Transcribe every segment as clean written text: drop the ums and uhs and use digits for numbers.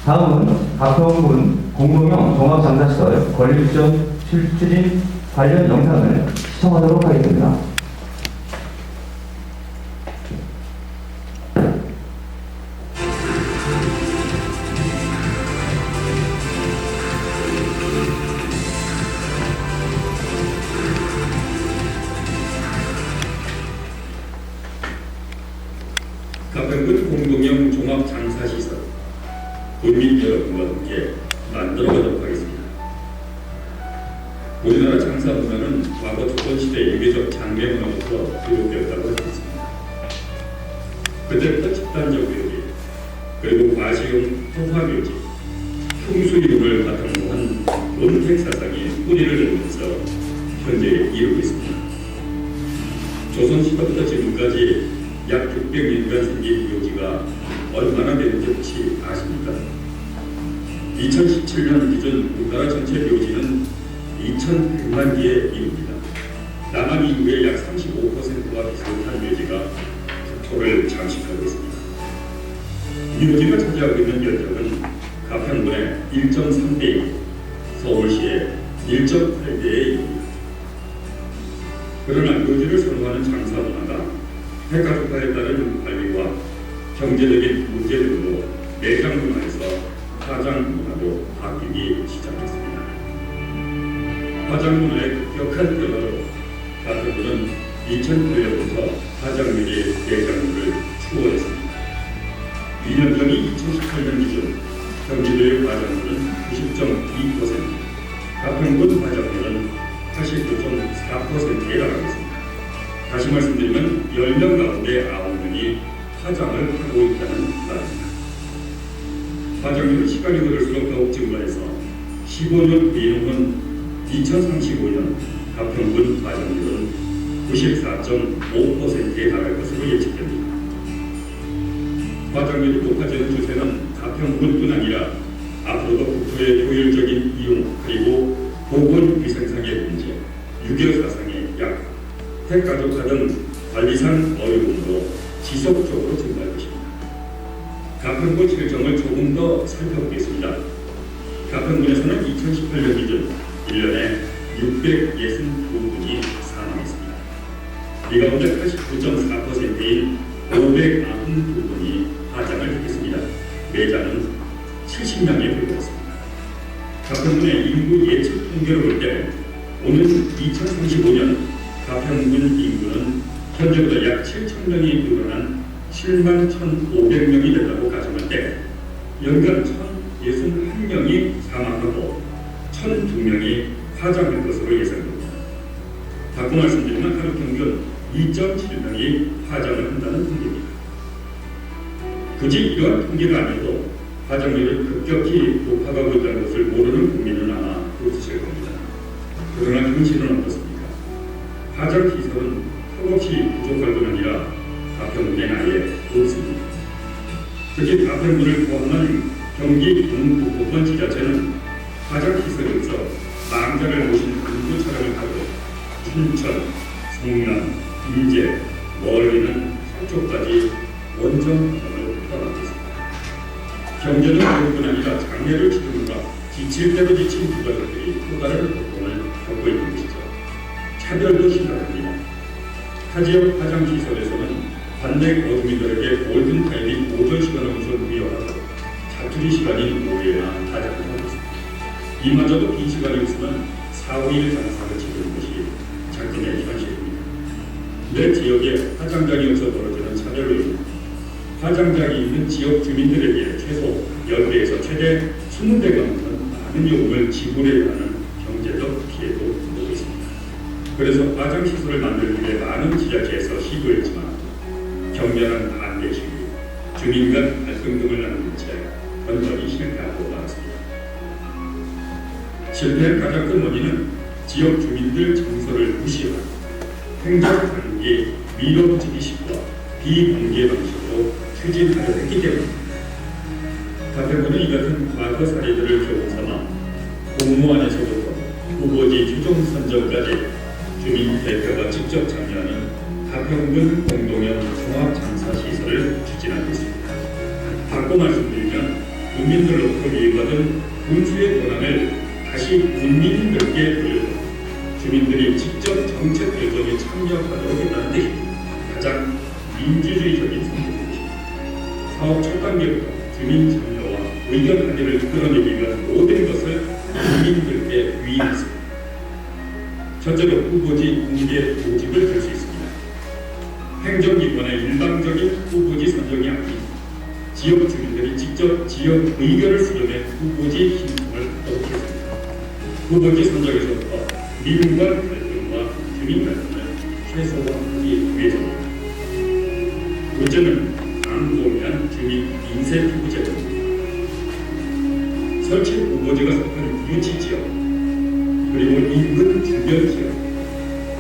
다음은 가평군 공동형 종합장사시설 건립지원 추진 관련 영상을 시청하도록 하겠습니다. 가평군 공동형 종합장사시설 군민 여러분과 함께 만들어가도록 하겠습니다. 우리나라 장사 문화는 과거 조선시대 유교적 장례 문화부터 비롯되었다고 할 수 있습니다. 그때부터 집단적 묘지, 그리고 과시용 토화묘지, 풍수이론을 바탕으로 한 은택 사상이 뿌리를 내면서 현재 이루고 있습니다. 조선시대부터 지금까지 약 600년간 생긴 묘지가 얼마나 되는지 혹시 아십니까? 2017년 기준 우리나라 전체 묘지는 2,100만 개에 이릅니다. 남한 인구의 약 35%가 비슷한 묘지가 국토를 장식하고 있습니다. 묘지가 차지하고 있는 면적은 가평군의 1.3배이고 서울시의 1.8배에 이릅니다. 그러나 묘지를 선호하는 장사 문화가 핵가족화에 따른 관리와 경제적인 문제 등으로 매장 문화에서 화장 문화로 바뀌기 시작했습니다. 화장 문화의 급격한 변화로 가평군은 2008년부터 화장묘지 매장물을 추월했습니다. 2년 전인 2018년 기준 경기도의 화장물은 90.2%, 가평군 화장물은 89.4%에 달하고 있습니다. 다시 말씀드리면 10명 가운데 9명이 화장을 하고 있다는 말입니다. 화장률은 시간이 흐를수록 더욱 증가해서 15년 뒤에는 2035년 가평군 화장률은 94.5%에 달할 것으로 예측됩니다. 화장률이 높아지는 추세는 가평군뿐 아니라 앞으로도 국토의 효율적인 이용 그리고 보건위생상의 문제, 유교 사상의 약화, 핵가족화 등 관리상 어려움으로 지속적으로 증가할 것입니다. 가평군 실정을 조금 더 살펴보겠습니다. 가평군에서는 2018년 기준 1년에 662분이 사망했습니다. 이 가운데 89.4%인 592분이 화장을 했습니다. 매장은 70명에 불과했습니다. 가평군의 인구 예측 통계로 볼 때 오는 2035년 가평군 인구는 현재보다 약 7,000명이 늘어난 71,500명이 된다고 가정할 때 연간 1,061명이 사망하고 1,002명이 화장할 것으로 예상됩니다. 바꿔 말씀드리면 하루 평균 2.7명이 화장을 한다는 통계입니다. 굳이 이러한 통계가 아니어도 화장률이 급격히 높아가고 있다는 것을 모르는 국민은 아마 없으실 겁니다. 그러나 현실은 어떻습니까? 화장시설은 턱없이 부족할 뿐 아니라 가평군에 아예 없습니다. 특히 가평군을 포함한 경기 동북부권 지자체는 화장시설에서 망자를 모신 군부 차량을 타고 춘천, 성남, 인제, 멀리는 서쪽까지 원정 화장을 떠나고 있습니다. 경제는 그뿐 아니라 장례를 치르는가 지칠 대로 지친 부가족들이 또 다른 고통을 겪고 있는 것이죠. 차별도 심각합니다. 타지역 화장시설에서는 관내 거주민들에게 골든타임이 오전 시간으로서 무효하고 자투리 시간인 오후에나 화장을 하고 있습니다. 이마저도 긴 시간이 있으면 4, 5일 장사를 치르는 것이 작년의 현실입니다. 내 지역에 화장장이 없어 벌어지는 차별로 인해 화장장이 있는 지역 주민들에게 최소 10대에서 최대 20대만큼은 많은 요금을 지불해야 하는 경제적 피해도 오고 있습니다. 그래서 화장시설을 만들기 위해 많은 지자체에서 시도했지만 격렬한 반대 시위, 주민 간 갈등 등을 나눈 채 건전히 실패하고 말았습니다. 실패의 가장 큰 원인은 지역 주민들 정서를 무시하고 행정당국이 밀어붙이기식과 비공개 방식으로 추진하려 했기 때문입니다. 가평군은 이 같은 과거 사례들을 교훈 삼아 공무원에서부터 후보지 최종 선정까지 주민 대표가 직접 참여하는 가평군 공동형 종합장사시설을 추진하고 있습니다. 바꿔 말씀드리면 국민들로부터 위임받은 군수의 권한을 다시 국민들께 돌려주고 주민들이 직접 정책 결정에 참여하도록 했다는 것이 가장 민주주의적인 선택입니다. 사업 첫 단계부터 주민 참여와 의견 합의를 이끌어내기 위한 모든 것을 국민들께 위임했습니다. 첫째로 후보지 공개 모집을 할 수 있습니다. 행정기관의 일방적인 후보지 선정이 아닌 지역 주민들이 직접 지역 의견을 수렴해 후보지 신청을 하도록 했습니다. 후보지 선정에서부터 민관 갈등과 주민 갈등을 최소화하기 위해서입니다. 둘째는 광범위한 주민 인쇄 피부 제도입니다. 설치 후보지가 속한 유치 지역 그리고 인근 주변 지역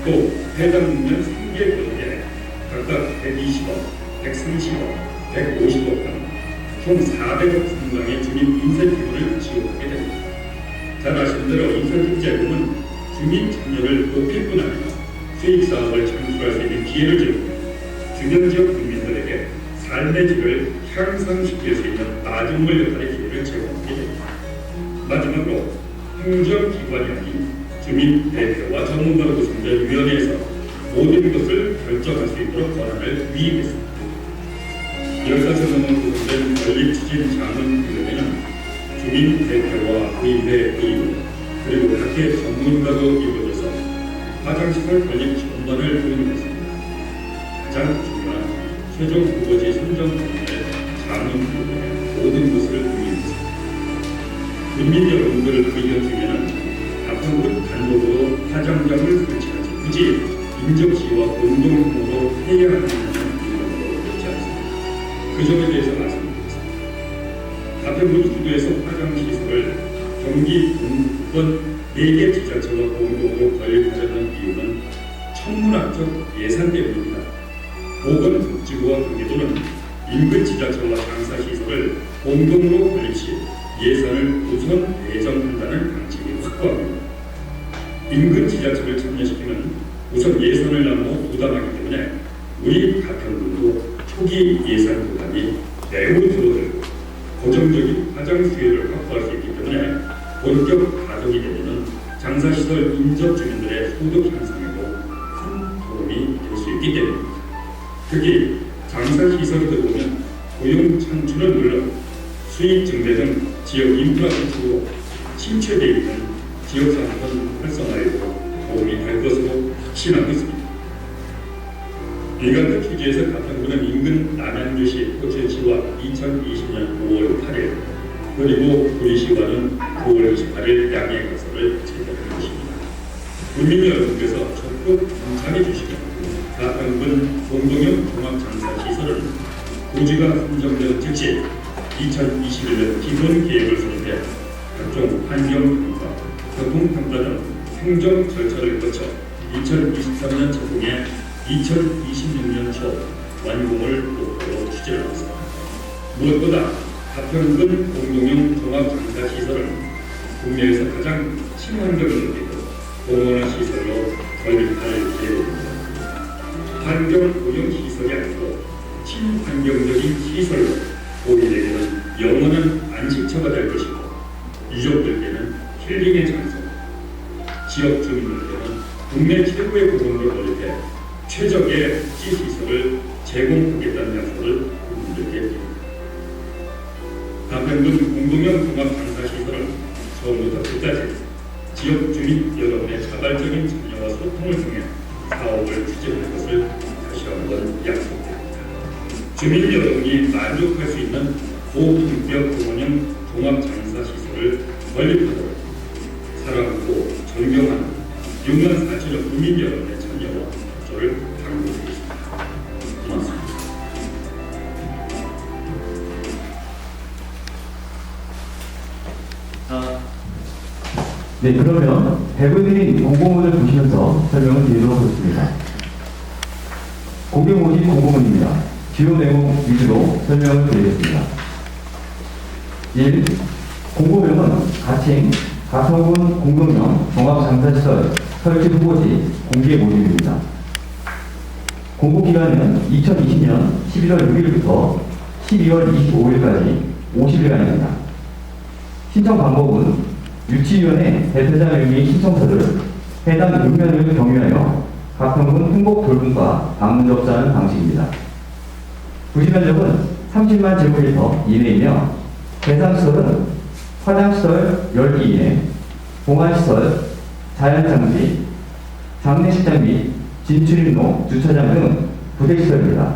또 해당 국면 3개 구역에 각각 120억, 130억, 150억 등 총 400억 상당의 주민 인센티브를 지원하게 됩니다. 잘 아시는 대로 인센티브 제도는 주민 참여를 높일 뿐 아니라 수익 사업을 창출할 수 있는 기회를 제공해 주변 지역 국민들에게 삶의 질을 향상시킬 수 있는 마중물 역할의 기회를 제공하게 됩니다. 마지막으로 행정기관이 아닌 주민 대표와 전문가로 구성된 위원회에서 모든 것을 결정할 수 있도록 권한을 위임했습니다. 10가지 넘은 구성된 건립추진자문위원회는 주민 대표와 의회 의원 그리고 학회 전문가로 이루어져서 화장시설 건립 전반을 도입했습니다. 가장 중요한 최종 후보지 선정 부분을 자문위원회 모든 것을 위임했습니다. 국민 여러분들의 의견 중에는 가평군 단독으로 화장장을 설치하지 굳이 인접시와 공동으로 해야 하는 의견으로 그렇지 않습니다. 그 점에 대해서 말씀드리겠습니다. 가평군 수도에서 화장시설을 경기 동권 4개 지자체와 공동으로 건립하자는 이유는 천문학적 예산 때문입니다. 보건복지부와 경기도는 인근 지자체와 장사시설을 공동으로 건립 시 예산을 우선 배정한다는 방침이 확고합니다. 인근 지자체를 참여시키면 우선 예산을 나누어 부담하기 때문에 우리 가평군도 초기 예산 부담이 매우 줄어들고 고정적인 화장 수요를 확보할 수 있기 때문에 본격 가동이 되면 장사시설 인접 주민들의 소득 향상에도 큰 도움이 될 수 있기 때문입니다. 특히 장사시설이 들어오면 고용 창출은 물론 수익 증대 등 지역 인프라 구축으로 침체되어 있는 지역 상권 활성화에도 도움이 될 것으로 확신하고 있습니다. 일간급 취지에서 가평군은 인근 남양주시, 포천시와 2020년 5월 8일 그리고 구리시와는 9월 28일 양해 가서를 체결할 것입니다. 국민 여러분께서 적극 동참해 주시면 가평군 공동형 종합장사시설은 부지가 선정된 즉시 2021년 기본 계획을 수립해 각종 환경평가, 교통평가 등 행정 절차를 거쳐 2023년 착공해 2026년 초 완공을 목표로 추진하고 있습니다. 무엇보다 가평군 공동형 종합장사시설은 국내에서 가장 친환경을 느끼고 공헌한 시설로 건립할 계획입니다. 환경 고용 시설이 아니고 친환경적인 시설로 고인에게는 영원한 안식처가 될 것이고 유족들께는 힐링의 장소, 지역 주민들께는 국내 최고의 고성을 건립해 최적의 복지시설을 제공하겠다는 약속을 국민들께 드립니다. 가평군 공동형 종합장사시설은 처음부터 끝까지 지역 주민 여러분의 자발적인 참여와 소통을 통해 사업을 추진할 것을 다시 한번 약속드립니다. 주민 여러분이 만족할 수 있는 고품격 공원형 종합장사시설을 건립하도록 사랑하고 존경하는 6만 4천여 국민 여러분의 참여와 협조를 당부드리겠습니다. 고맙습니다. 네, 그러면 배분드린 공고문을 보시면서 설명을 드리도록 하겠습니다. 공개모집 공고문입니다. 주요 내용 위주로 설명을 드리겠습니다. 1. 공고명은 가칭 가평군 공동형 종합장사시설 설치 후보지 공개 모집입니다. 공고기간은 2020년 11월 6일부터 12월 25일까지 50일간입니다. 신청 방법은 유치위원회 대표자 명의 신청서를 해당 읍면을 경유하여 가평군 흥곡 돌분과 방문 접수하는 방식입니다. 부지면적은 30만 제곱미터 이내이며 대상 시설은 화장시설 10개 이내, 공안시설, 자연장비, 장례식장 및 진출입로, 주차장 등 부대시설입니다.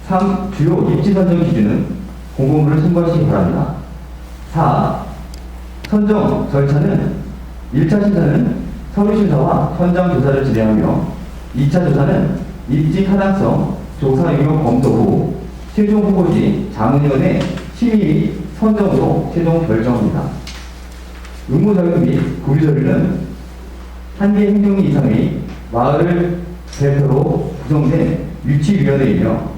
3. 주요 입지 선정 기준은 공고문을 참고하시기 바랍니다. 4. 선정 절차는 1차 심사는 서류심사와 현장조사를 진행하며 2차 조사는 입지 타당성 조사 의혹 검토 후 최종 후보지 자문위원회 심의 및 선정으로 최종 결정합니다. 의무자격 및 구비서류는 한 개 행정리 이상의 마을 대표로 구성된 유치위원회이며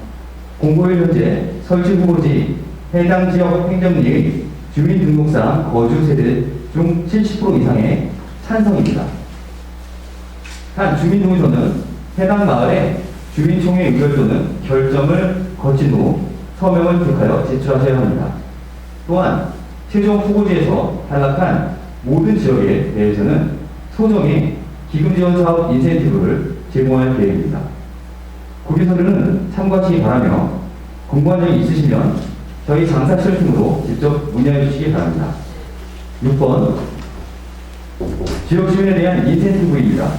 공고일 현재 설치 후보지 해당 지역 행정리의 주민등록상 거주 세대 중 70% 이상의 찬성입니다. 단 주민등록서는 해당 마을의 주민총회 의결 또는 결정을 거친 후 서명을 기록하여 제출하셔야 합니다. 또한 최종 후보지에서 탈락한 모든 지역에 대해서는 소정의 기금지원사업 인센티브를 제공할 계획입니다. 구비서류는 참고하시기 바라며 궁금한 점이 있으시면 저희 장사실팀으로 직접 문의해 주시기 바랍니다. 6번 지역 주민에 대한 인센티브입니다.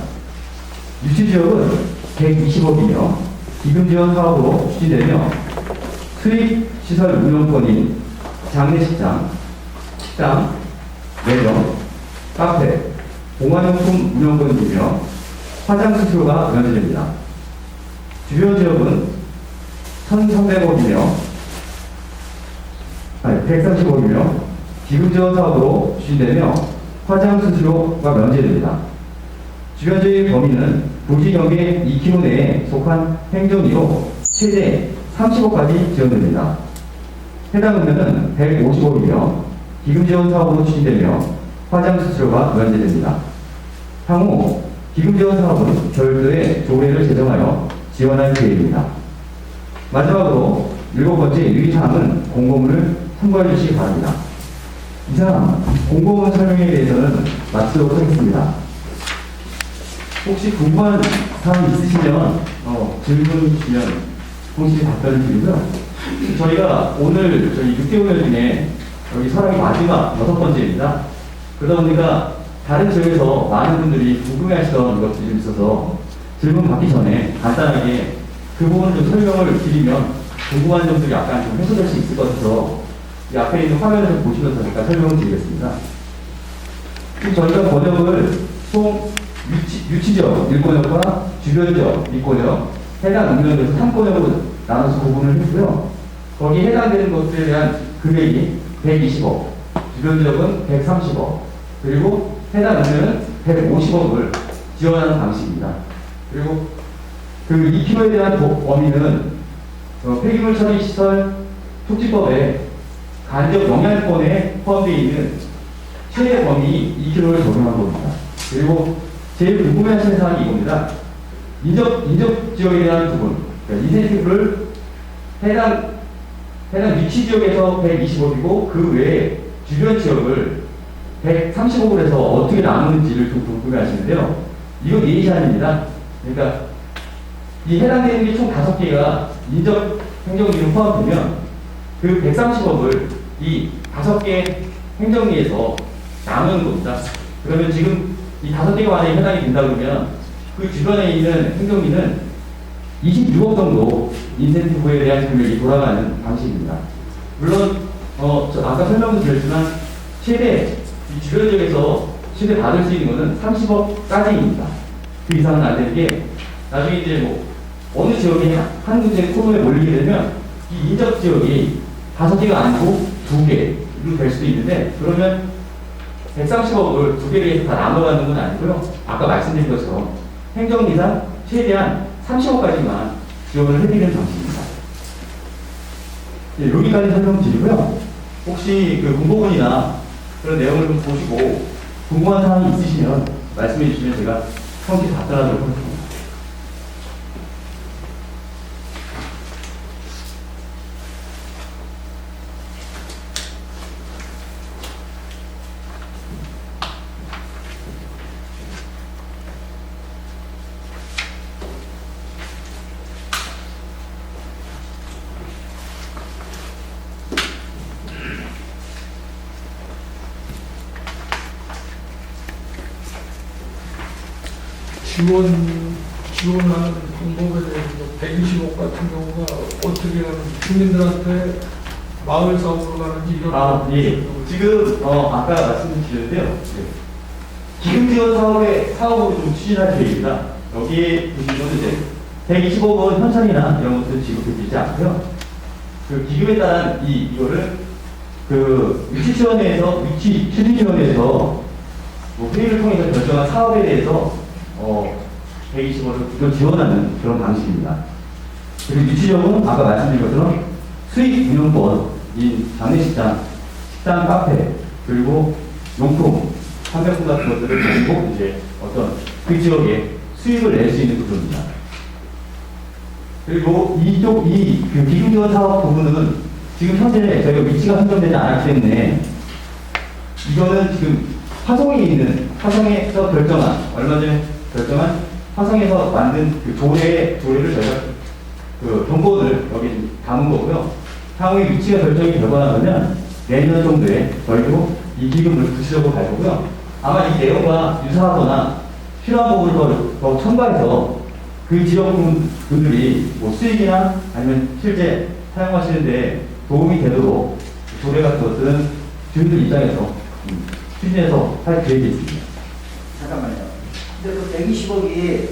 유치지역은 120억이며 기금지원 사업으로 추진되며 수익시설 운영권인 장례식장, 식당, 매점, 카페, 공화용품 운영권이며 화장수수료가 면제됩니다. 주변 지역은 1,300억이며 130억이며 기금지원 사업으로 추진되며 화장수수료가 면제됩니다. 주변 지역의 범위는 부지 경계 2km 내에 속한 행정리로 최대 30억까지 지원됩니다. 해당 읍면은 150억이며 기금지원 사업으로 추진되며 화장수수료가 면제됩니다. 향후 기금지원 사업은 별도의 조례를 제정하여 지원할 계획입니다. 마지막으로 7번째 유의사항은 공고문을 참고해 주시기 바랍니다. 이상 공고문 설명에 대해서는 마치도록 하겠습니다. 혹시 궁금한 사항 있으시면 질문 주시면 공식 답변을 드리고요. 저희가 오늘 저희 6개월 중에 여기 설악이 마지막 6번째입니다. 그러다 보니까 다른 지역에서 많은 분들이 궁금해하시던 것들이 좀 있어서 질문 받기 전에 간단하게 그 부분을 좀 설명을 드리면 궁금한 점들이 약간 좀 해소될 수 있을 것 같아서 이 앞에 있는 화면을 좀 보시면서 잠깐 설명을 드리겠습니다. 지금 저희가 번역을 총 유치지역 1권역과 주변지역 2권역, 해당 읍면에서 3권역으로 나눠서 구분을 했고요. 거기에 해당되는 것들에 대한 금액이 120억, 주변지역은 130억, 그리고 해당 읍면은 150억을 지원하는 방식입니다. 그리고 그 2km에 대한 범위는 폐기물 처리 시설 촉진법에 간접 영향권에 포함되어 있는 최대 범위 2km를 적용한 겁니다. 그리고 제일 궁금해하시는 사항이 이겁니다. 인접 지역에 대한 부분, 그러니까 인센티브를 해당 유치 지역에서 120억이고 그 외에 주변 지역을 130억으로 해서 어떻게 나누는지를 좀 궁금해하시는데요. 이건 예시안입니다. 그러니까 이 해당되는 게 총 5개가 인접 행정리로 포함되면 그 130억을 이 5개 행정리에서 나누는 겁니다. 그러면 지금 이 5개가 만약에 해당이 된다 그러면 그 주변에 있는 행정리는 26억 정도 인센티브에 대한 금액이 돌아가는 방식입니다. 물론 아까 설명도 드렸지만 최대 이 주변 지역에서 최대 받을 수 있는 것은 30억까지입니다. 그 이상은 안 되는 게 나중에 이제 뭐 어느 지역이 한 군데 코너에 몰리게 되면 이 인접 지역이 5개가 아니고 2개로 될 수도 있는데 그러면 130억을 2개를 다 나눠가는 건 아니고요. 아까 말씀드린 것처럼 행정리상 최대한 30억까지만 지원을 해드리는 방식입니다. 네, 여기까지 설명드리고요. 혹시 그 공고문이나 그런 내용을 좀 보시고 궁금한 사항이 있으시면 말씀해 주시면 제가 성실히 답변하도록 하겠습니다. 지원하는 방법에 대해서 120억 같은 경우가 어떻게 하는 주민들한테 마을 사업으로 가는지 이런 예. 지금 아까 말씀드렸는데요. 네. 기금 지원 사업으로 좀 추진할 계획입니다. 여기에 보시면 이제 120억은 현찰이나 이런 것들 지급되지 않고요. 그 기금에 따른 이거를 그 추진위원회에서 뭐 회의를 통해서 결정한 사업에 대해서 120억을 구조 지원하는 그런 방식입니다. 그리고 유치적은 아까 말씀드린 것처럼 수익 운영권인 장례식장, 식당, 카페, 그리고 용품, 판매품 같은 것들을 가지고 이제 어떤 그 지역에 수익을 낼 수 있는 구조입니다. 그리고 그 기금 지원 사업 부분은 지금 현재 저희가 위치가 선정되지 않았기 때문에 이거는 지금 화성에서 얼마 전에 결정한 화성에서 만든 그 조례를 저희가 그 정보를 여기 담은 거고요. 향후에 위치가 결정이 되고 나면 내년 정도에 저희도 이 기금을 구체적으로 갈 거고요. 아마 이 내용과 유사하거나 필요한 부분을 더 첨가해서 그 지역 분들이 뭐 수익이나 아니면 실제 사용하시는데 도움이 되도록 조례 같은 것들은 주민들 입장에서 추진해서 할 계획이 있습니다. 잠깐만요. 근데 그 120억이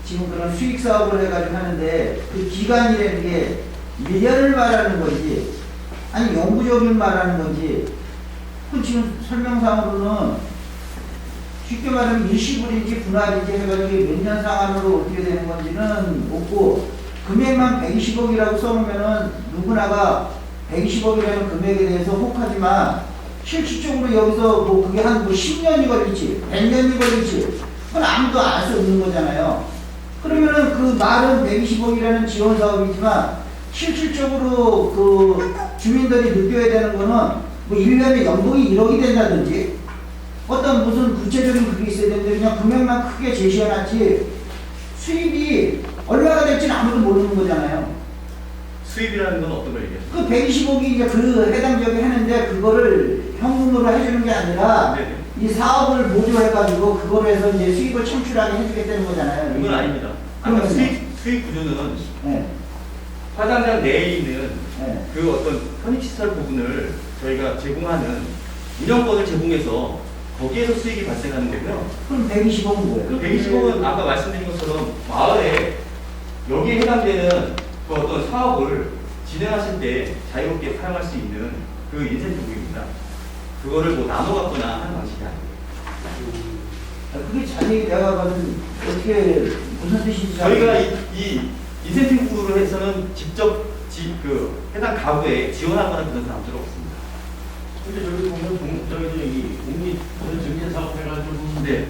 지금 그런 수익 사업을 해가지고 하는데 그 기간이라는 게 1년을 말하는 건지 아니 영구적인 말하는 건지 그 지금 설명상으로는 쉽게 말하면 일시불인지 분할인지 해가지고 몇 년 상한으로 어떻게 되는 건지는 없고 금액만 120억이라고 써놓으면은 누구나가 120억이라는 금액에 대해서 혹하지만 실질적으로 여기서 뭐 그게 한 뭐 10년이 걸릴지 100년이 걸릴지 그건 아무도 알 수 없는 거잖아요. 그러면은 그 말은 120억이라는 지원 사업이지만 실질적으로 그 주민들이 느껴야 되는 거는 뭐 1년에 연봉이 1억이 된다든지 어떤 무슨 구체적인 그게 있어야 되는데 그냥 금액만 크게 제시해놨지 수입이 얼마가 될지는 아무도 모르는 거잖아요. 수입이라는 건 어떤 걸 얘기하세요? 그 120억이 이제 그 해당 지역에 하는데 그거를 현금으로 해주는 게 아니라 네네. 이 사업을 모조해가지고 그거를 해서 이제 수입을 창출하게 해주겠다는 거잖아요. 그건 아닙니다. 아까 그러면요. 수익 구조는 네. 화장장 내에 있는 네. 그 어떤 편익시설 부분을 저희가 제공하는 운영권을 제공해서 거기에서 수익이 발생하는 거고요. 그럼 120억은 뭐예요? 그 120억은 아까 말씀드린 것처럼 마을에 여기에 해당되는 그 어떤 사업을 진행하실 때 자유롭게 사용할 수 있는 그 인센티브입니다. 그거를 뭐 나눠 갖거나 하는 방식이 아니에요. 그게 자세히 내가 봐도 어떻게 무슨 뜻인지 저희가 이 인센티브로 해서는 직접 그 해당 가구에 지원하거나 그런 사람들은 없습니다. 근데 저기 보면 저기 공립 증진 사업 해가지고 네.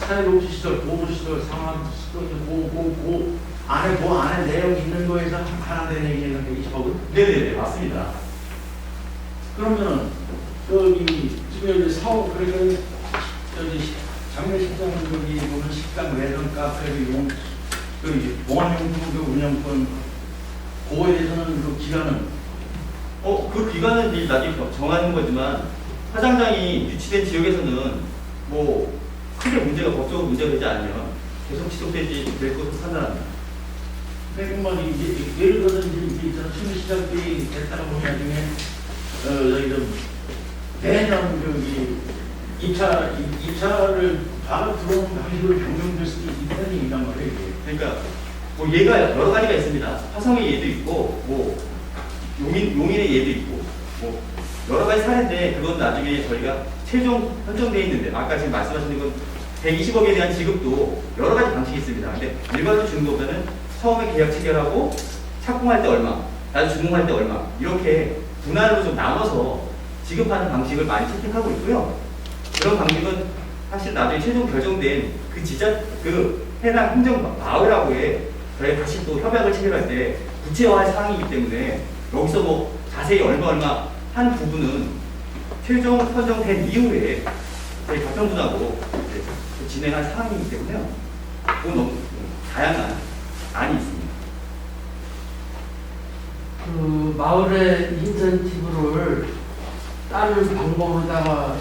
사회복지 시설, 보호 시설, 상암 시설, 그 안에 내용 있는 거에서 하나 되는 얘기가 120억은? 네네네 맞습니다. 그러면은 저기 지금 여기 사업 그러니까 저기 장례식장 저기 보면 식당, 매점, 카페, 그 보안용품 그 운영권 그거에 대해서는 그 기간은 그 기간은 이제 나중에 정하는 거지만 화장장이 유치된 지역에서는 뭐 크게 법적으로 문제가 되지 않으면 계속 지속되지 될 것으로 판단합니다. 그러니까 예를 들어서 이제 있잖아 취미시작이 됐다가 보면 나중에 저기 좀 대형 저기 입찰을 바로 들어오는 방식으로 변경될 수도 있다는 얘기란 말이에요. 그러니까 뭐 예가 여러 가지가 있습니다. 화성의 예도 있고 뭐 용인의 예도 있고 뭐 여러 가지 사례인데 그건 나중에 저희가 최종 선정되어 있는데 아까 지금 말씀하신 건 120억에 대한 지급도 여러 가지 방식이 있습니다. 근데 일반적으로 주는 것보다는 처음에 계약 체결하고 착공할 때 얼마, 나중에 준공할 때 얼마 이렇게 분할로 좀 나눠서 지급하는 방식을 많이 채택하고 있고요. 그런 방식은 사실 나중에 최종 결정된 그 해당 행정 마을하고의 저희 다시 또 협약을 체결할 때 구체화할 사항이기 때문에 여기서 뭐 자세히 얼마 한 부분은 최종 선정된 이후에 저희 가평군하고 진행할 사항이기 때문에요. 그건 너무 다양한 안이 있습니다. 그 마을의 인센티브를 다른 방법으로다가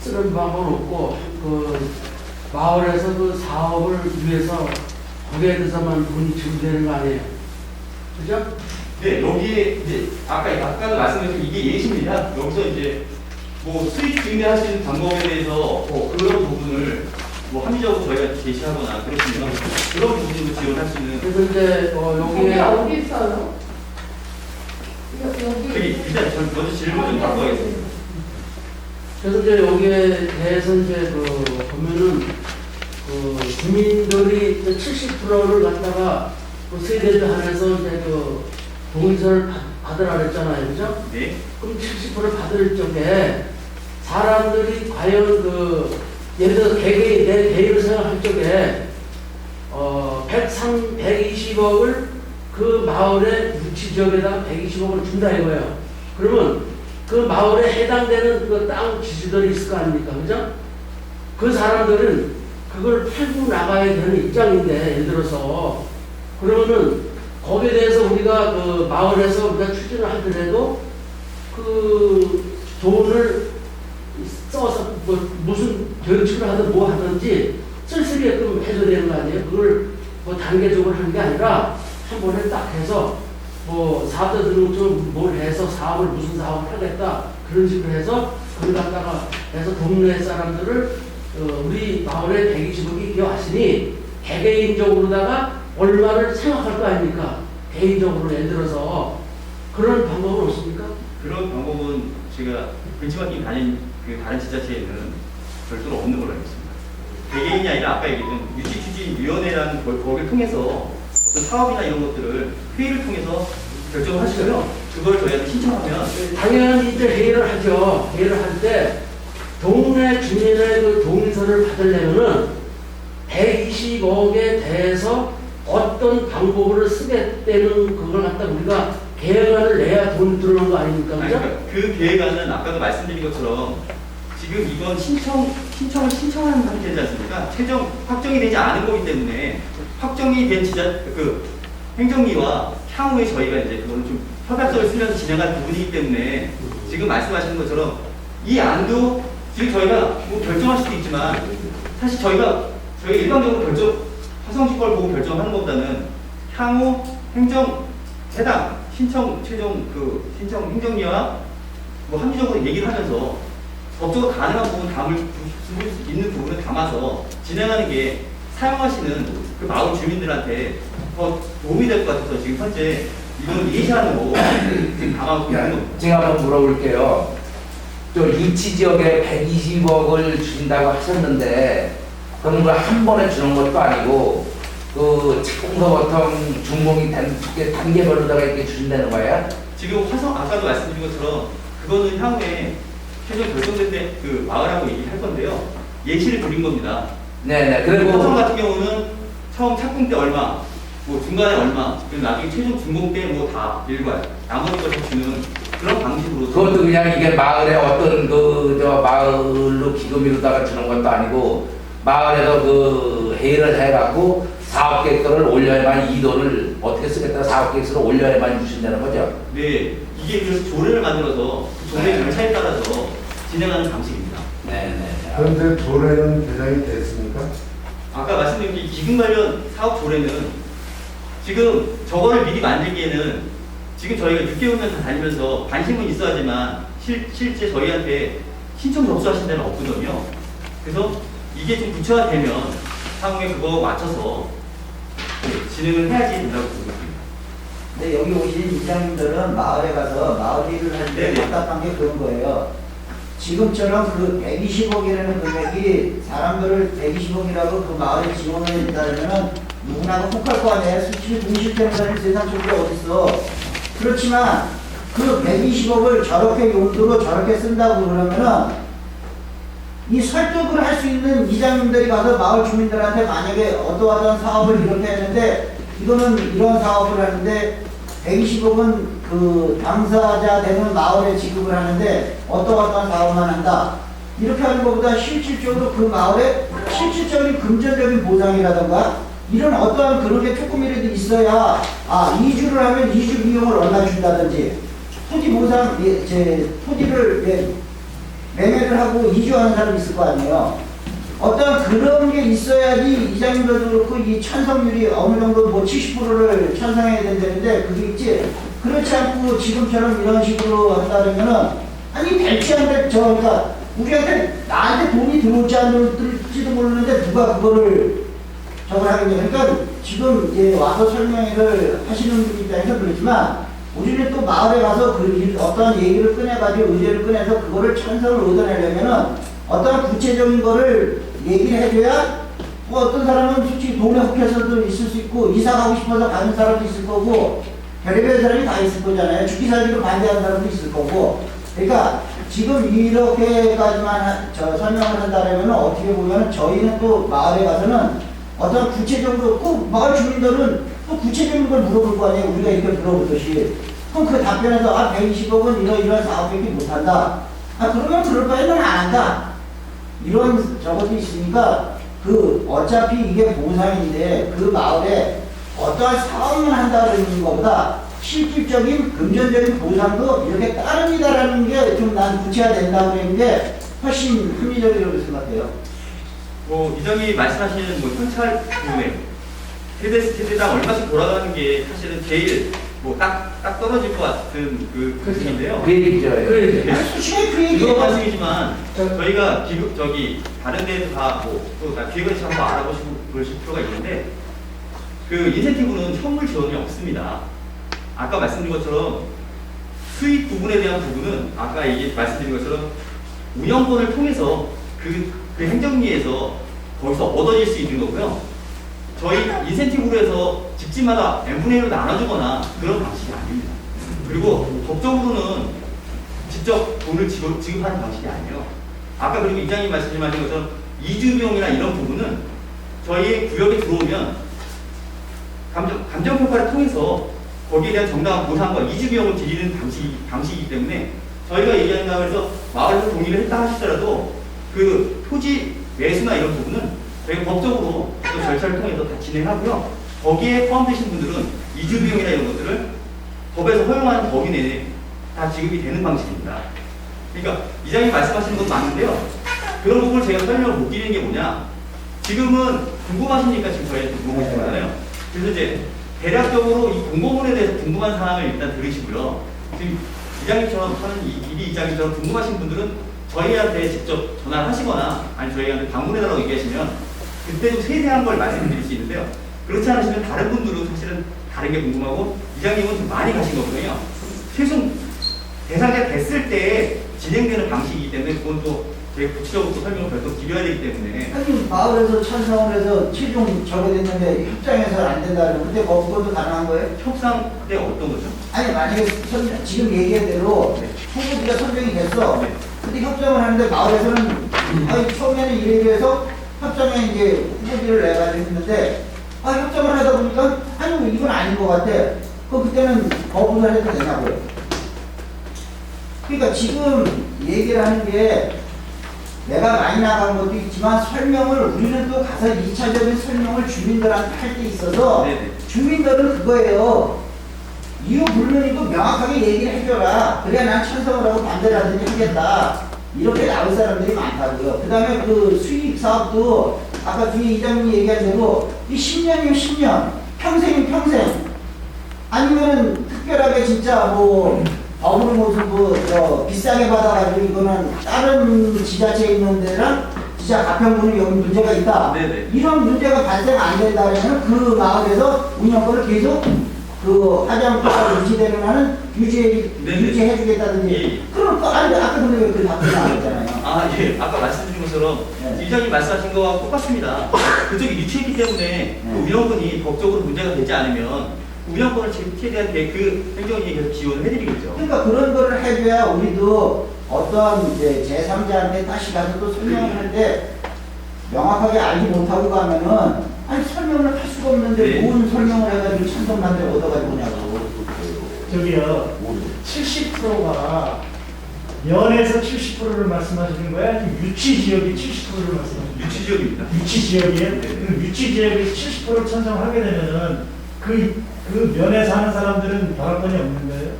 쓰는 방법은 없고 그 마을에서 그 사업을 위해서 거기에 대해서만 돈이 지급되는 거 아니에요? 그죠? 네, 여기에 이제 아까도 말씀드린 이게 예시입니다. 여기서 이제 뭐 수익 증대할 수 있는 방법에 대해서 그런 부분을 뭐 합리적으로 저희가 제시하거나 그렇으면 그런 부분으로 지원할 수 있는 그래서 이제 여기에 어디 있어요? 여기. 일단 저 먼저 질문 좀 바꿔야겠습니다. 그래서 이제 여기에 대해서 이제 보면은 주민들이 70%를 갖다가 세대를 한해서 이제 동의서를 받으라 그랬잖아요, 그죠? 네. 그럼 70% 받을 적에 사람들이 과연 예를 들어서 내 개인을 생각할 적에 120억을 그 마을의 유치 지역에다가 120억을 준다 이거예요. 그러면 그 마을에 해당되는 그 땅 지주들이 있을 거 아닙니까? 그죠? 그 사람들은 그걸 팔고 나가야 되는 입장인데, 예를 들어서, 그러면은 거기에 대해서 우리가 그 마을에서 우리가 추진을 하더라도 그 돈을 써서 무슨 결축을 하든 뭐 하든지 쓸 수 있게끔 해줘야 되는 거 아니에요? 그걸 뭐 단계적으로 하는 게 아니라 한 번에 딱 해서 뭐 사업자 등록증 뭘 해서 사업을 무슨 사업을 하겠다 그런 식으로 해서 그걸 갖다가 해서 동네 사람들을 우리 마을에 120억이 기여하시니 개개인적으로다가 얼마를 생각할 거 아닙니까? 개인적으로 예를 들어서 그런 방법은 없습니까? 그런 방법은 제가 근처에 다닌 다른 지자체에는 별도로 없는 걸로 알고 있습니다. 개개인이 아니라 아까 얘기했던 유치추진위원회라는 거기를 통해서 어떤 사업이나 이런 것들을 회의를 통해서 결정을 하시려면 그걸 저희한테 신청하면 당연히 이제 회의를 하죠. 회의를 할 때 동네 주민의 그 동의서를 받으려면은 120억에 대해서 어떤 방법으로 쓰겠다는 그걸 갖다 우리가 계획안을 내야 돈 들어오는 거 아닙니까? 그죠? 그 계획안은 아까도 말씀드린 것처럼 지금 이건 신청을 신청하는 상태지 않습니까? 최종 확정이 되지 않은 거기 때문에 확정이 된 행정위와 향후에 저희가 이제 그거는 좀 협약서를 쓰면서 진행할 부분이기 때문에 지금 말씀하시는 것처럼 이 안도 지금 저희가 뭐 결정할 수도 있지만 사실 저희가 일방적으로 화성시 걸 보고 결정하는 것보다는 향후 해당 신청 행정위와 뭐 합리적으로 얘기를 하면서 법적으로 가능한 부분 담을 수 있는 부분을 담아서 진행하는 게 사용하시는 그 마을 주민들한테 더 도움이 될 것 같아서 지금 현재 이건 예시하는 거고 지금 담아놓고 있는 겁니다. 제가 한번 물어볼게요. 또 유치 지역에 120억을 주신다고 하셨는데 그럼 한 번에 주는 것도 아니고 차공서 보통 준공이 단계별로다가 이렇게 주신다는 거예요? 지금 아까도 말씀드린 것처럼 그거는 향후에 최종 결정될 때 그 마을하고 얘기할 건데요. 예시를 드린 겁니다. 네네. 그리고 화성 같은 경우는 처음 착공 때 얼마, 뭐 중간에 얼마, 그리고 나중에 최종 준공 때 뭐 다 일괄 나머지 것을 주는 그런 방식으로. 그것도 그냥 이게 마을에 어떤 마을로 기금으로다가 주는 것도 아니고 마을에서 회의를 해갖고 사업 계획서를 올려야만 이 돈을 어떻게 쓰겠다 사업 계획서를 올려야만 주신다는 거죠. 네, 이게 그래서 조례를 만들어서 그 조례 절차에 따라서 진행하는 방식입니다. 네네. 그런데 조례는 개정이 됐습니까? 아까 말씀드린 이 기금 관련 사업 조례는 지금 저거를 미리 만들기에는 지금 저희가 6개월만 다니면서 관심은 있어야지만 실제 저희한테 신청 접수하신 데는 없거든요. 그래서 이게 좀 구체화되면 향후에 그거 맞춰서 진행을 해야지 된다고 보고 있습니다. 근데 여기 오신 이장님들은 마을에 가서 마을 일을 할 때 네네. 답답한 게 그런 거예요. 지금처럼 그 120억이라는 금액이 사람들을 120억이라고 그 마을에 지원을 했다면 누구나 혹할 거 아니에요. 솔직히 돈 실태는 사람이 세상 속에 어딨어. 그렇지만 그 120억을 저렇게 용도로 저렇게 쓴다고 그러면은 이 설득을 할 수 있는 이장님들이 가서 마을 주민들한테 만약에 어떠한 사업을 이렇게 했는데 이거는 이런 사업을 하는데 120억은 그 당사자 되는 마을에 지급을 하는데 어떠한 사업만 한다. 이렇게 하는 것보다 실질적으로 그 마을에 실질적인 금전적인 보상이라든가 이런 어떠한 그런 게 조금이라도 있어야 이주를 하면 이주 비용을 얼마 준다든지 토지 보상 토지를 매매를 하고 이주하는 사람이 있을 거 아니에요. 어떤 그런 게 있어야지 이장님도 그렇고 이 찬성률이 어느 정도 뭐 70%를 찬성해야 된다는데 그게 있지. 그렇지 않고 지금처럼 이런 식으로 한다 그러면은 아니 백지한테 그러니까 우리한테 나한테 돈이 들어올지 안 들어올지도 모르는데 누가 그거를 저걸 하겠냐. 그러니까 지금 이제 와서 설명회를 하시는 분 입장에서 그렇지만 우리는 또 마을에 가서 그 어떤 얘기를 꺼내가지고 의제를 꺼내서 그거를 찬성을 얻어내려면은 어떤 구체적인 거를 얘기를 해줘야 뭐 어떤 사람은 솔직히 동네 혹해서도 있을 수 있고 이사 가고 싶어서 가는 사람도 있을 거고 별의별 사람이 다 있을 거잖아요. 죽기 살기로 반대하는 사람도 있을 거고. 그러니까 지금 이렇게까지만 설명을 한다면 어떻게 보면 저희는 또 마을에 가서는 어떤 구체적으로 꼭 마을 주민들은 또 구체적인 걸 물어볼 거 아니에요. 우리가 이렇게 물어보듯이. 그럼 그 답변에서 120억은 이런 사업밖에 못한다. 그러면 그럴 바에는 안 한다. 이런 저것도 있으니까 그 어차피 이게 보상인데 그 마을에 어떠한 사업만 한다는 것보다 실질적인 금전적인 보상도 이렇게 따릅니다라는 게 좀 난 구체화된다고 하는 게 훨씬 합리적이라고 생각해요. 이장이 말씀하시는 현찰 금액, 세대당 얼마씩 돌아가는 게 사실은 제일 딱 떨어질 것 같은 그 부분인데요. 그 얘기죠. 수시에 그 얘기예요. 그거 말씀이지만 저희가 다른 데에서 다 기획을 한번 알아보시고 그러실 필요가 있는데 그 인센티브는 현물 지원이 없습니다. 아까 말씀드린 것처럼 수익 부분에 대한 부분은 아까 말씀드린 것처럼 운영권을 통해서 그 행정리에서 거기서 얻어질 수 있는 거고요. 저희 인센티브로 해서 집집마다 n분의 1로 나눠주거나 그런 방식이 아닙니다. 그리고 법적으로는 직접 돈을 지급하는 방식이 아니에요. 아까 그리고 이장님 말씀하신 것처럼 이주 비용이나 이런 부분은 저희 구역에 들어오면 감정평가를 통해서 거기에 대한 정당한 보상과 이주 비용을 드리는 방식이기 때문에 저희가 얘기한다고 해서 마을에서 동의를 했다 하시더라도 그 토지 매수나 이런 부분은 저희가 법적으로 또 절차를 통해서 다 진행하고요. 거기에 포함되신 분들은 이주 비용이나 이런 것들을 법에서 허용하는 범위 내에 다 지급이 되는 방식입니다. 그러니까 이장님 말씀하시는 건 맞는데요. 그런 부분을 제가 설명을 못 드리는 게 뭐냐. 지금은 궁금하시니까 지금 저희한테 물어보신 거잖아요. 그래서 이제 대략적으로 이 공고문에 대해서 궁금한 사항을 일단 들으시고요. 지금 이장님처럼 하는 이리 이장님처럼 궁금하신 분들은 저희한테 직접 전화를 하시거나 아니 저희한테 방문해달라고 얘기하시면 그때 좀 세세한 걸 말씀드릴 수 있는데요. 그렇지 않으시면 다른 분들은 사실은 다른 게 궁금하고 이장님은 좀 많이 가신 거거든요. 최종 대상자가 됐을 때 진행되는 방식이기 때문에 그건 또 제가 구체적으로 설명을 별도 드려야 되기 때문에 아니 마을에서 찬성을 해서 최종 저거 됐는데 협상해서 안 된다는 그때 그것도 가능한 거예요? 협상 때 어떤 거죠? 아니 만약에 지금 얘기한 대로 후보지가 선정이 됐어. 네. 근데 협상을 하는데 마을에서는 아니 처음에는 이래서 협상에 이제 후보지를 내가지고 했는데 협상을 하다 보니까 아니 이건 아닌 것 같아. 그때는 거부를 해도 되냐고요. 그러니까 지금 얘기를 하는 게 내가 많이 나간 것도 있지만 설명을 우리는 또 가서 2차적인 설명을 주민들한테 할 때 있어서 네네. 주민들은 그거예요. 이유 불문이고 명확하게 얘기를 해줘라. 그래야 난 찬성을 하고 반대를 하든지 하겠다. 이렇게 나올 사람들이 많다고요. 그 다음에 그 수익 사업도 아까 뒤에 이장님이 얘기한 대로 이 10년이면 10년, 평생이면 평생. 아니면은 특별하게 진짜 뭐 업으로 모습 비싸게 받아가지고 이거는 다른 지자체에 있는 데랑 진짜 가평구는 여기 문제가 있다. 네네. 이런 문제가 발생 안 된다면 그 마을에서 운영권을 계속 그 화장터가 유지되는 한은 유지해주겠다든지. 예. 그럼 또 아니 아까 근데 왜 그 답변이 안 했잖아요. 예. 아까 말씀드린 것처럼 네. 이장님 말씀하신 거와 똑같습니다. 그쪽이 유치했기 때문에 그 운영권이 법적으로 문제가 되지 않으면 운영권을 최대한 그 행정이 계속 지원을 해드리겠죠. 그러니까 그런 거를 해줘야 우리도 어떤 이제 제3자한테 다시 가서 또 설명을 하는데 명확하게 알지 못하고 가면은 아니 설명을 할 수가 없는데 네. 뭔 설명을 해가지고 찬성만들 얻어가지고 오냐고. 저기요, 70%가 면에서 70%를 말씀하시는 거야? 아니면 유치 지역이 70%를 말씀하시는 거야? 유치 지역입니다. 유치 지역이에요? 네. 그럼 유치 지역이 70%를 찬성하게 되면은 그 면에 사는 사람들은 방어권이 없는 거예요?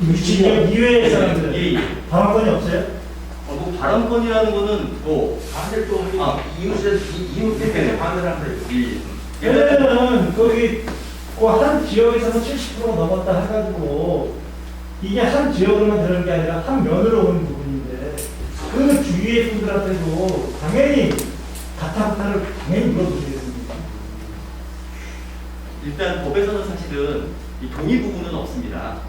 유치 지역 이외의 사람들은 예. 방어권이 없어요? 뭐 발언권이라는 거는 뭐 반대를 또 하긴 이웃 네. 때문에 반대를 한다. 왜냐면은 거기 그 한 지역에서는 70% 넘었다 해가지고 이게 한 지역으로만 되는 게 아니라 한 면으로 오는 부분인데 그러면 주위의 분들한테도 당연히 가타부타를 당연히 물어보시겠습니다. 일단 법에서는 사실은 이 동의 부분은 없습니다.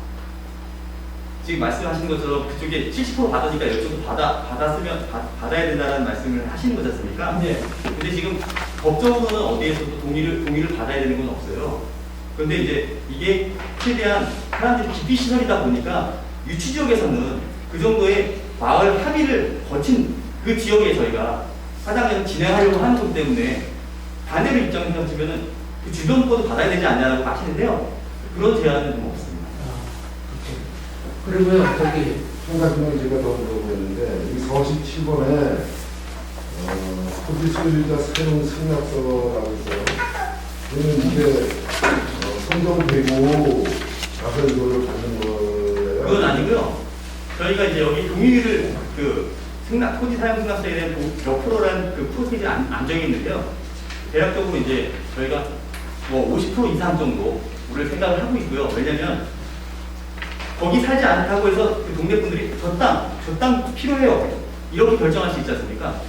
지금 말씀하신 것처럼 그쪽에 70% 받으니까 이쪽도 받아야 된다는 말씀을 하시는 거지 않습니까? 네. 근데 지금 법적으로는 어디에서도 동의를 받아야 되는 건 없어요. 근데 이제 이게 최대한 사람들이 기피 시설이다 보니까 유치지역에서는 그 정도의 마을 합의를 거친 그 지역에 저희가 화장을 진행하려고 하는 것 때문에 반대로 입장에서 보면은 그 주변 것도 받아야 되지 않냐라고 하시는데요. 그런 제한은 좀 없습니다. 그리고요, 저기 한 가지만 제가 더 물어보겠는데 이 47번에 토지 소유자 사용 승낙서라고 있어요. 그러면 이게 선정되고 가서 이거를 받는 거예요? 그건 아니고요. 저희가 이제 여기 동의를 토지 사용 승낙서에 대한 몇 프로라는 그 프로세이지 안정이 있는데요. 대략적으로 이제 저희가 뭐 50% 이상 정도를 생각을 하고 있고요. 왜냐면 거기 살지 않다고 해서 그 동네 분들이 저 땅 필요해요. 이렇게 결정할 수 있지 않습니까?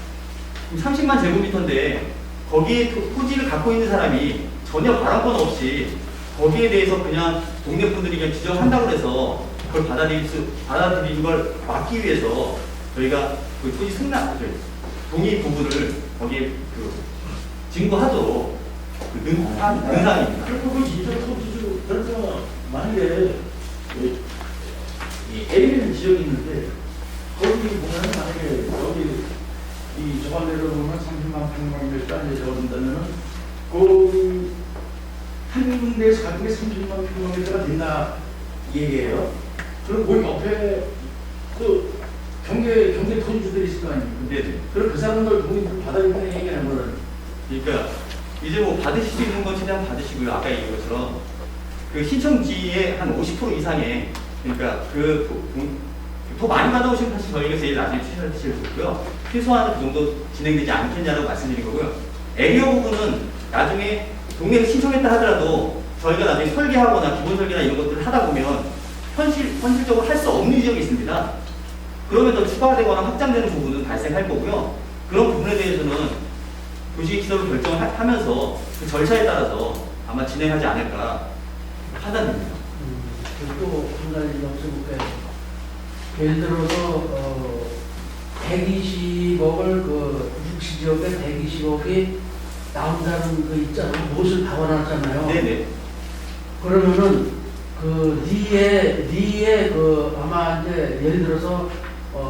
30만 제곱미터인데 거기에 토지를 갖고 있는 사람이 전혀 발언권 없이 거기에 대해서 그냥 동네 분들이 그냥 지정한다고 해서 그걸 받아들이는 걸 막기 위해서 저희가 그 토지 승낙, 동의 부분을 거기에 증거하도록 능사입니다. 그리고 그 이전 토지주 그래서 만약에 이 A라는 지역이 있는데 거기 보면 만약에 여기 이 저반대로 보면 30만 평방미터를 적어준다면은 그 한 군데에서 가는 게 30만 평방미터가 된다 이 얘기예요. 그럼 그 옆에 그 경계 토지주들이 있을 거 아닙니까? 네네. 그럼 그 사람들 동의를 받아야 되는 얘기하는 거는 그러니까 이제 뭐 받으실 수 있는 건 최대한 받으시고요. 아까 얘기한 것처럼 그 신청지의 한 50% 이상의 그러니까 더 많이 받아오시면 사실 저희가 제일 나중에 추진할 수 있고요. 최소한 그 정도 진행되지 않겠냐라고 말씀드린 거고요. 에리어 부분은 나중에 동네에서 신청했다 하더라도 저희가 나중에 설계하거나 기본 설계나 이런 것들을 하다 보면 현실적으로 할 수 없는 지역이 있습니다. 그러면 더 추가되거나 확장되는 부분은 발생할 거고요. 그런 부분에 대해서는 도시기초를 결정하면서 그 절차에 따라서 아마 진행하지 않을까 판단됩니다. 또 한 가지 여쭤볼게요. 예를 들어서 120억을 그 육시지역에 120억이 나온다는 거 있잖아요. 못을 박아놨잖아요. 네네. 그러면은 그 리에 그 아마 이제 예를 들어서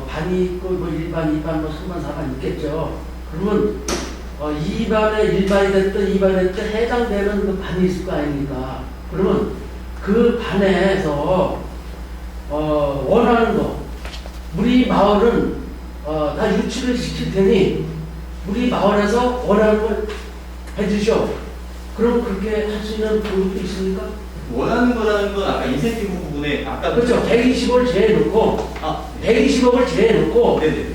반이 있고 뭐 1반, 2반, 뭐 3반, 4반 있겠죠. 그러면 2반에 1반이 됐든 2반이 됐든 해당되는 그 반이 있을 거 아닙니까? 그러면 그 반에서 원하는 거 우리 마을은 다 유치를 시킬 테니 우리 마을에서 원하는 걸 해주시오. 그럼 그렇게 할 수 있는 방법도 있습니까? 원하는 거라는 건 아까 인센티브 부분에 아까 그렇죠. 120억을 제해놓고 120억을 제해놓고 네네.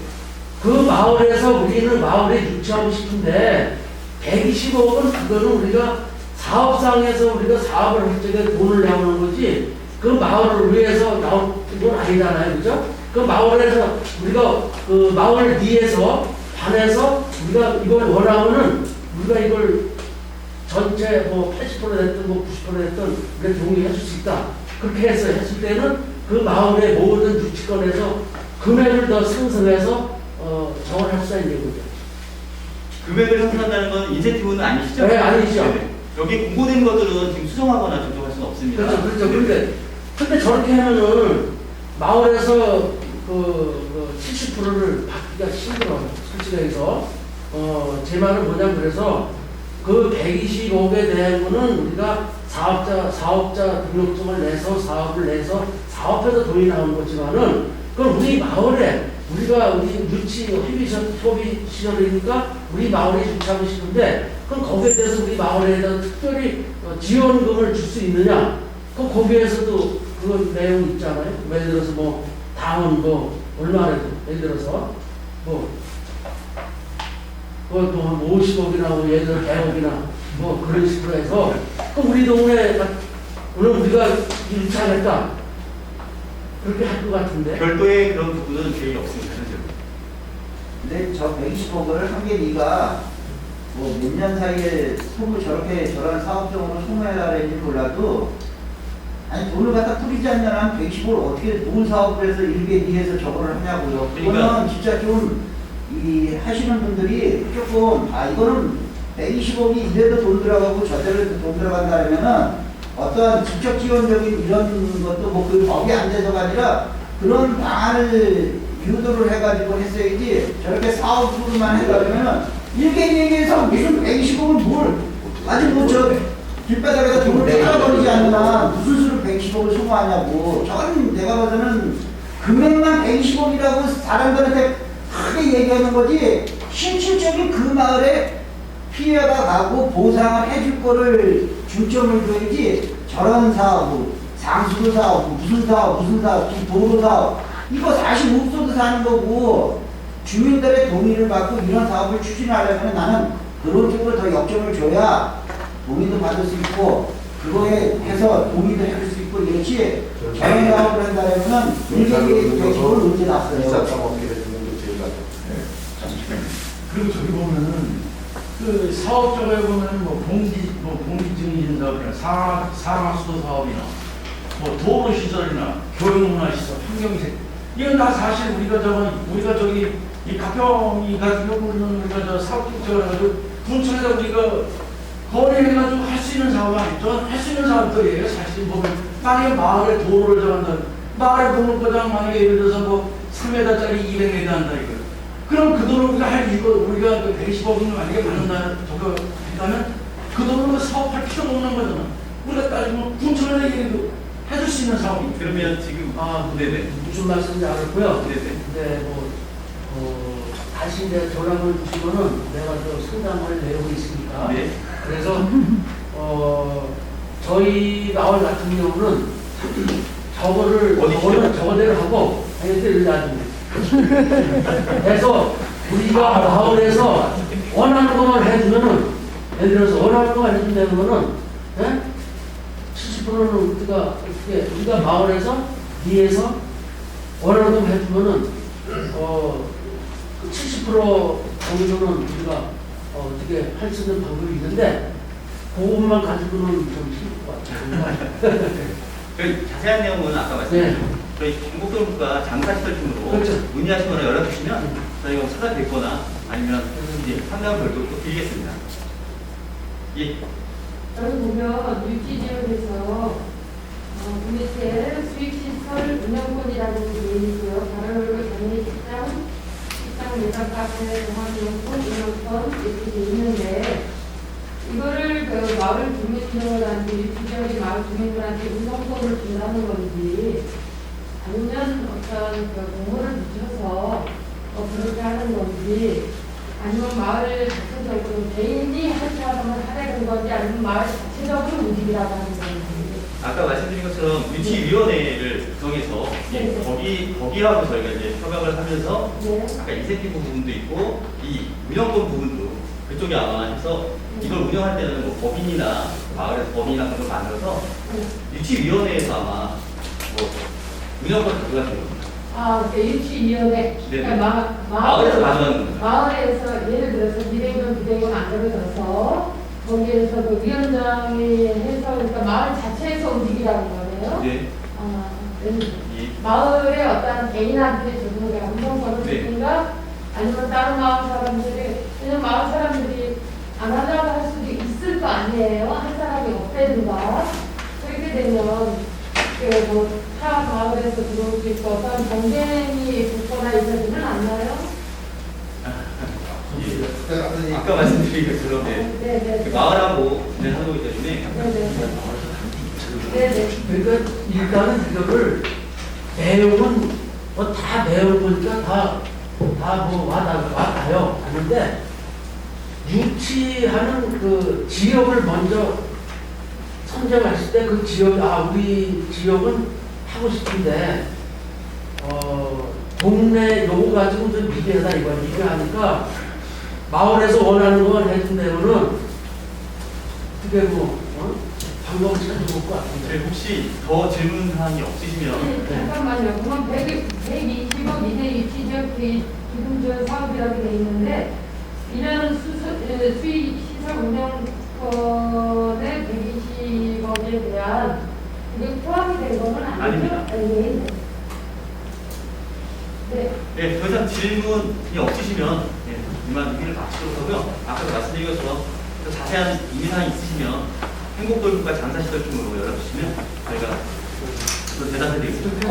그 마을에서 우리는 마을에 유치하고 싶은데 120억은 그거는 우리가 사업상에서 우리가 사업을 할 적에 돈을 내오는 거지 그 마을을 위해서 나온 건 아니잖아요. 그죠? 그 마을에서 우리가 그 마을 리에서 반해서 우리가 이걸 원하면은 우리가 이걸 전체 뭐 80% 됐든 뭐 90% 됐든 우리가 동의해 줄 수 있다. 그렇게 해서 했을 때는 그 마을의 모든 유치권에서 금액을 더 상승해서 정원할 수가 있는 거죠. 금액을 형성한다는 건 인센티브는 아니시죠? 네, 아니죠. 네네. 여기 공고된 것들은 지금 수정하거나 조정할 수는 없습니다. 그렇죠. 근데 저렇게 하면은 마을에서 그 70%를 받기가 힘들어요. 솔직히 해서 제 말은 뭐냐 그래서 그 120억에 대한 거는 우리가 사업자 등록증을 내서 사업을 내서 사업에서 돈이 나오는 거지만은 그건 우리 마을에 우리 유치 협의 시설이니까 우리 마을에 유치하고 싶은데 그럼 거기에 대해서 우리 마을에 대해서 특별히 지원금을 줄 수 있느냐? 그럼 거기에서도 그런 내용 있잖아요. 예를 들어서 뭐 다운 뭐 얼마라도 예를 들어서 뭐 그것도 한 50억이나 예를 들어 100억이나 뭐 그런 식으로 해서 그 우리 동네 오늘 우리가 일차했다 그렇게 할 것 같은데. 별도의 그런 부분은 계획이 없습니다. 현재. 근데 저 120억을 한 게 네가 뭐 몇 년 사이에 소무 저렇게 저런 사업적으로 소모해라는지 몰라도 아니 돈을 갖다 뿌리지 않냐면 120억을 어떻게 좋은 사업을 해서 일개 니에서 저거를 하냐고요. 그거는 진짜 좀 이 하시는 분들이 조금 이거는 120억이 이래도 돈 들어가고 저대로 돈 들어간다 그러면은 어떠한 직접 지원적인 이런 것도 뭐 그 법이 안 돼서가 아니라 그런 방안을 유도를 해가지고 했어야지 저렇게 사업으로만 해가지고는 일개인에게서 무슨 120억은 뭘 아직 뭐 저 길바닥에다 돈을 깔아버리지 않으면 무슨 수로 120억을 소모하냐고. 저건 내가 봐서는 금액만 120억이라고 사람들한테 크게 얘기하는 거지 실질적인 그 마을에 피해가 가고 보상을 해줄 거를 중점을 둬야지 저런 사업, 상수도 사업, 무슨 사업, 도로 사업 이거 사실 없어도 사는 거고 주민들의 동의를 받고 이런 사업을 추진하려면 나는 그런 쪽으로 더 역점을 줘야 동의도 받을 수 있고 그거에 해서 동의도 해줄 수 있고 이렇지 저런 사업을 한다면 일개의 대책을 문제 났어요. 이사 어떻게 되는 게 제일 낫죠. 그리고 저기 보면은 그 사업 쪽에 보면 뭐 공기 증진 사업이나 산화수도 사업이나 뭐 도로 시설이나 교육문화 시설, 환경세 이건 다 사실 우리가 저기 이 가평이 같은 경우는 우리가 저 사업적 가지고 군청에서 우리가 거래해가지고 할 수 있는 사업 아니죠? 할 수 있는 사업들이에요. 사실 보면 만약에 마을에 도로를 정한다, 마을에 도로과장 만약에 예를 들어서 뭐 3m짜리 200m 한다 이거. 그럼 그 돈을 우리가 우리가 120억이면 만약에 받는다, 저거 했다면 그 돈으로 사업할 필요가 없는 거잖아. 우리가 따지면 군청에서 얘기해도 해줄 수 있는 사업이. 그러면 지금 네네. 무슨 말씀인지 알았고요. 네네. 근데 다시 이제 전화를 주시면은 내가 또 상담을 내고 있으니까. 네. 그래서 저희 마을 같은 경우는 저거대로 하고 얘들 나중에. 그래서 우리가 마을에서 원하는 것만 해주면은 예를 들어서 원하는 것만 해준다면은 70%는 우리가 마을에서 위에서 원하는 것만 해주면은 70% 정도는 우리가 어떻게 할 수 있는 방법이 있는데 그것만 가지고는 좀 힘들 것 같아요. 그 자세한 내용은 아까 말씀드린 저희 경북도로가 장사시설팀으로 그렇죠. 문의하시거나 연락 주시면 저희가 찾아뵙거나 아니면 이제 상담을 별도로 드리겠습니다. 예. 저는 보면 유치지역에서 도매체 수익시설 운영권이라는 게 있고요. 다른 얼굴 장례식장, 예산 카페, 동안용품, 운영권 이렇게 있는데 이거를 그 마을 주민들한테 유치지역의 마을 주민들한테 운영권을 준다는 건지 아니면 어떤 그 공모를 붙여서 그렇게 하는 건지 아니면 마을 자체적으로 개인이 할 사람을 하려는 건지 아니면 마을 자체적으로 움직이라고 하는 건지. 아까 말씀드린 것처럼 유치위원회를 구성해서 거기하고 저희가 이제 협약을 하면서 아까 인센티브 부분도 있고 이 운영권 부분도 그쪽에 아마 해서 이걸 운영할 때는 뭐 법인이나 마을에서 법인이나 그런 걸 만들어서 유치위원회에서 아마 뭐 운영권 가져가시는 겁니다. 유치위원회. 그러니까 마을에서 가져가는 겁니다. 마을에서 예를 들어서 200명, 200명 만들어져서 거기에서 그 위원장이 해서 그러니까 마을 자체에서 움직이라는 거네요. 네. 마을의 어떤 개인한테 주는 게 운영권을 주든가 아니면 다른 마을 사람들이 그냥 마을 사람들이 안 하려고 할 수도 있을 거 아니에요. 한 사람이 없대든가 그렇게 되면 타 마을에서 들어올 수 있고 어떤 경쟁이 붙거나 이러지는 않나요? 아까 말씀드린 것처럼 그 마을하고 진행하는 거기 때문에 그러니까 일단은 그거를 내용은 뭐 다 배울 거니까 다 뭐 와닿아요. 하는데 유치하는 그 지역을 먼저 선정했을 때 그 지역 우리 지역은 하고 싶은데 동네 요거 가지고 좀 미개하다 이거야. 미개하니까 마을에서 원하는 걸 해준다면은 어떻게 방법을 찾아볼 것 같은데. 네, 혹시 더 질문 사항이 없으시면 잠깐만요. 그럼 120억 이내 유치지역 기금 지원 사업이라고 돼 있는데 이런 수익 시설 운영권의 120억에 대한 그게 포함이 된 거는 아니죠? 아닙니다. 네. 네. 네, 더 이상 질문이 없으시면 네, 이만 의견을 마치도록 하고요. 아까도 말씀드린 것처럼 더 자세한 임의사항이 있으시면 행복돌봄과 장사시설팀으로 연락 주시면 저희가 또 대답해드리겠습니다.